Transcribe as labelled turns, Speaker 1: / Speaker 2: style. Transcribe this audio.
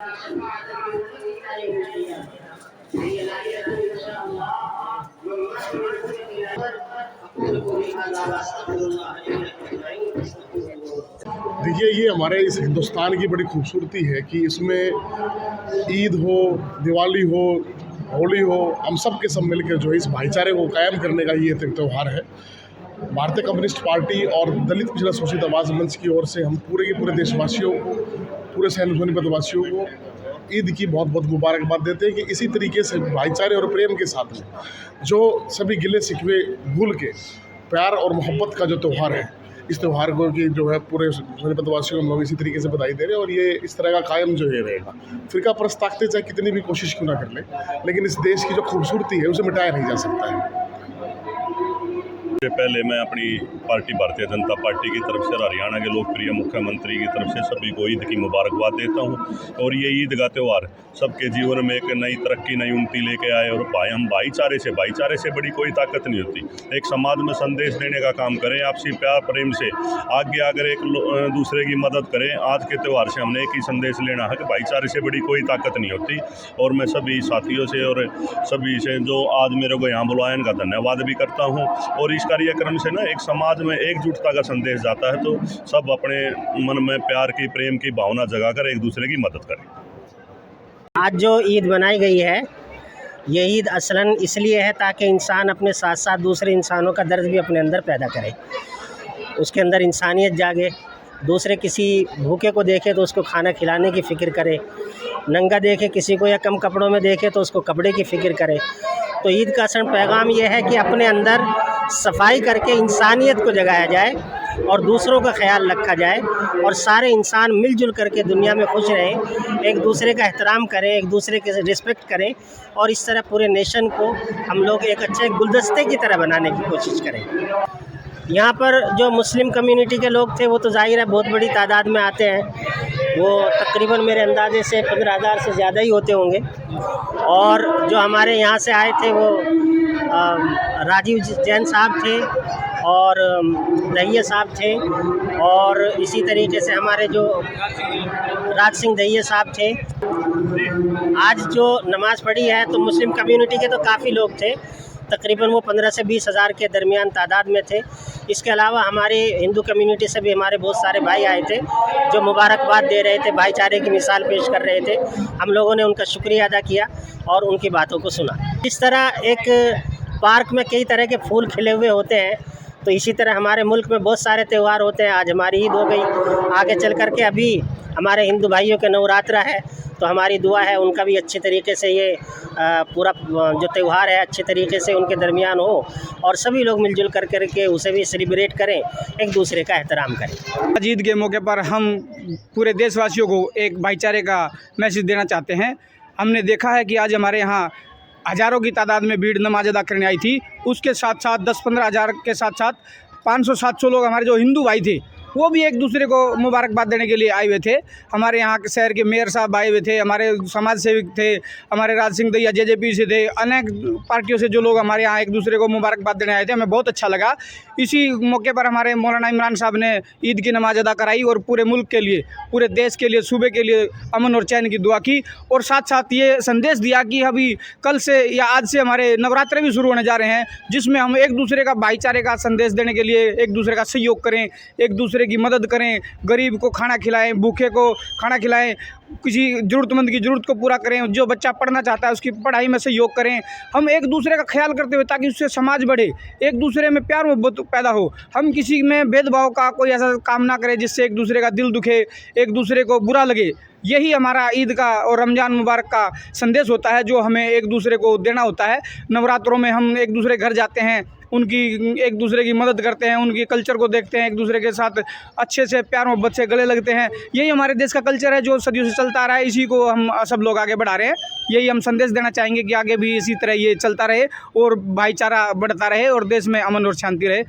Speaker 1: देखिए, ये हमारे इस हिंदुस्तान की बड़ी खूबसूरती है कि इसमें ईद हो, दिवाली हो, होली हो, हम सब के सब मिलकर जो है इस भाईचारे को कायम करने का ये त्यौहार है। भारतीय कम्युनिस्ट पार्टी और दलित पिछड़ा शोषित आवाज़ मंच की ओर से हम पूरे के पूरे देशवासियों को, पूरे सोनीपत वासियों को ईद की बहुत बहुत मुबारकबाद देते हैं कि इसी तरीके से भाईचारे और प्रेम के साथ में जो सभी गिले शिकवे भूल के प्यार और मोहब्बत का जो त्यौहार है, इस त्यौहार को की जो है पूरे सोनीपत वासियों को हम लोग इसी तरीके से बधाई दे रहे हैं और ये इस तरह का कायम जो है रहेगा। फ़िरका परस्त ताकतें चाहे कितनी भी कोशिश क्यों ना कर ले, लेकिन इस देश की जो खूबसूरती है उसे मिटाया नहीं जा सकता है।
Speaker 2: सबसे पहले मैं अपनी पार्टी भारतीय जनता पार्टी की तरफ से और हरियाणा के लोकप्रिय मुख्यमंत्री की तरफ से सभी को ईद की मुबारकबाद देता हूं। और ये ईद का त्यौहार सबके जीवन में एक नई तरक्की, नई उन्नति लेके आए और हम भाईचारे से बड़ी कोई ताकत नहीं होती। एक समाज में संदेश देने का काम करें, आपसी प्यार प्रेम से आगे आकर एक दूसरे की मदद करें। आज के त्यौहार से हमने एक ही संदेश लेना है कि भाईचारे से बड़ी कोई ताकत नहीं होती। और मैं सभी साथियों से और सभी से जो आज मेरे को यहाँ बुलाया, इनका धन्यवाद भी करता हूँ। और इस कार्यक्रम से ना एक समाज में एकजुटता का संदेश जाता है, तो सब अपने मन में प्यार की, प्रेम की भावना जगाकर एक दूसरे की मदद करें।
Speaker 3: आज जो ईद मनाई गई है, ये ईद असलन इसलिए है ताकि इंसान अपने साथ साथ दूसरे इंसानों का दर्द भी अपने अंदर पैदा करे, उसके अंदर इंसानियत जागे, दूसरे किसी भूखे को देखे तो उसको खाना खिलाने की फ़िक्र करे, नंगा देखे किसी को या कम कपड़ों में देखे तो उसको कपड़े की फ़िक्र करे। तो ईद का असल पैगाम ये है कि अपने अंदर सफाई करके इंसानियत को जगाया जाए और दूसरों का ख्याल रखा जाए और सारे इंसान मिलजुल करके दुनिया में खुश रहें, एक दूसरे का एहतराम करें, एक दूसरे के रिस्पेक्ट करें और इस तरह पूरे नेशन को हम लोग एक अच्छे गुलदस्ते की तरह बनाने की कोशिश करें। यहाँ पर जो मुस्लिम कम्युनिटी के लोग थे वो तो ज़ाहिर है बहुत बड़ी तादाद में आते हैं, वो तकरीबन मेरे अंदाजे से 15,000 से ज़्यादा ही होते होंगे। और जो हमारे यहाँ से आए थे वो राजीव जैन साहब थे और दहिया साहब थे और इसी तरीके से हमारे जो राज सिंह दहिया साहब थे। आज जो नमाज़ पढ़ी है तो मुस्लिम कम्युनिटी के तो काफ़ी लोग थे, तकरीबन वो 15 से 20 हज़ार के दरमियान तादाद में थे। इसके अलावा हमारी हिंदू कम्युनिटी से भी हमारे बहुत सारे भाई आए थे जो मुबारकबाद दे रहे थे, भाईचारे की मिसाल पेश कर रहे थे। हम लोगों ने उनका शुक्रिया अदा किया और उनकी बातों को सुना। इस तरह एक पार्क में कई तरह के फूल खिले हुए होते हैं, तो इसी तरह हमारे मुल्क में बहुत सारे त्यौहार होते हैं। आज हमारी ईद हो गई, आगे चल कर के अभी हमारे हिंदू भाइयों के नवरात्रा है, तो हमारी दुआ है उनका भी अच्छे तरीके से ये पूरा जो त्यौहार है अच्छे तरीके से उनके दरमियान हो और सभी लोग मिलजुल कर के उसे भी सेलिब्रेट करें, एक दूसरे का एहतराम करें।
Speaker 4: आज ईद के मौके पर हम पूरे देशवासियों को एक भाईचारे का मैसेज देना चाहते हैं। हमने देखा है कि आज हमारे यहाँ हज़ारों की तादाद में भीड़ नमाज अदा करने आई थी। उसके साथ साथ 10-15 हज़ार के साथ साथ 500-700 लोग हमारे जो हिंदू भाई थे वो भी एक दूसरे को मुबारकबाद देने के लिए आए हुए थे। हमारे यहाँ के शहर के मेयर साहब आए हुए थे, हमारे समाज सेवक थे, हमारे राज सिंह दैया जेजेपी से थे, अनेक पार्टियों से जो लोग हमारे यहाँ एक दूसरे को मुबारकबाद देने आए थे। हमें बहुत अच्छा लगा। इसी मौके पर हमारे मौलाना इमरान साहब ने ईद की नमाज अदा कराई और पूरे मुल्क के लिए, पूरे देश के लिए, सूबे के लिए अमन और चैन की दुआ की और साथ साथ ये संदेश दिया कि अभी कल से या आज से हमारे नवरात्रे भी शुरू होने जा रहे हैं, जिसमें हम एक दूसरे का भाईचारे का संदेश देने के लिए एक दूसरे का सहयोग करें, एक दूसरे की मदद करें, गरीब को खाना खिलाएं, भूखे को खाना खिलाएं, किसी ज़रूरतमंद की ज़रूरत को पूरा करें, जो बच्चा पढ़ना चाहता है उसकी पढ़ाई में सहयोग करें। हम एक दूसरे का ख्याल करते हुए ताकि उससे समाज बढ़े, एक दूसरे में प्यार मोहब्बत पैदा हो। हम किसी में भेदभाव का कोई ऐसा काम ना करें जिससे एक दूसरे का दिल दुखे, एक दूसरे को बुरा लगे। यही हमारा ईद का और रमज़ान मुबारक का संदेश होता है जो हमें एक दूसरे को देना होता है। नवरात्रों में हम एक दूसरे घर जाते हैं, उनकी एक दूसरे की मदद करते हैं, उनकी कल्चर को देखते हैं, एक दूसरे के साथ अच्छे से प्यार मोहब्बत से गले लगते हैं। यही हमारे देश का कल्चर है जो सदियों से चलता आ रहा है, इसी को हम सब लोग आगे बढ़ा रहे हैं। यही हम संदेश देना चाहेंगे कि आगे भी इसी तरह ये चलता रहे और भाईचारा बढ़ता रहे और देश में अमन और शांति रहे।